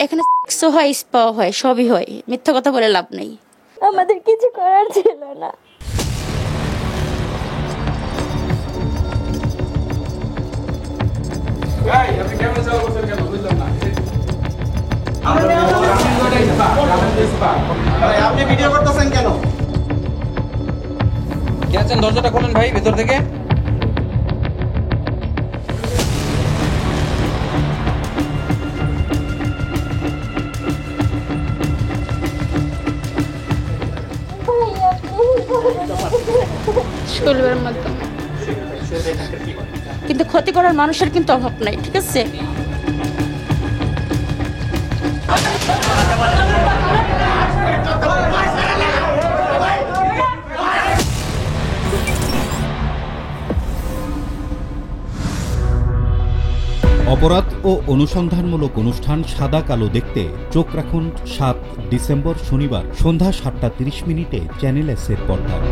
এখানে সেক্সও হয়, স্পাও হয়, সবই হয়, মিথ্যা কথা বলে লাভ নেই। আমাদের কিছু করার ছিল না। আপনি ভিডিও করতেছেন কেন? কে আছেন? দরজাটা খোলেন ভাই, ভেতর থেকে। শৈলের মাধ্যমে কিন্তু ক্ষতি করার মানুষের কিন্তু অভাব নাই, ঠিক আছে? অপরাধ ও অনুসন্ধানমূলক অনুষ্ঠান সাদা কালো দেখতে চোখ রাখুন 7 ডিসেম্বর শনিবার সন্ধ্যা 7টা 30 মিনিটে চ্যানেল এস এর পর্দায়।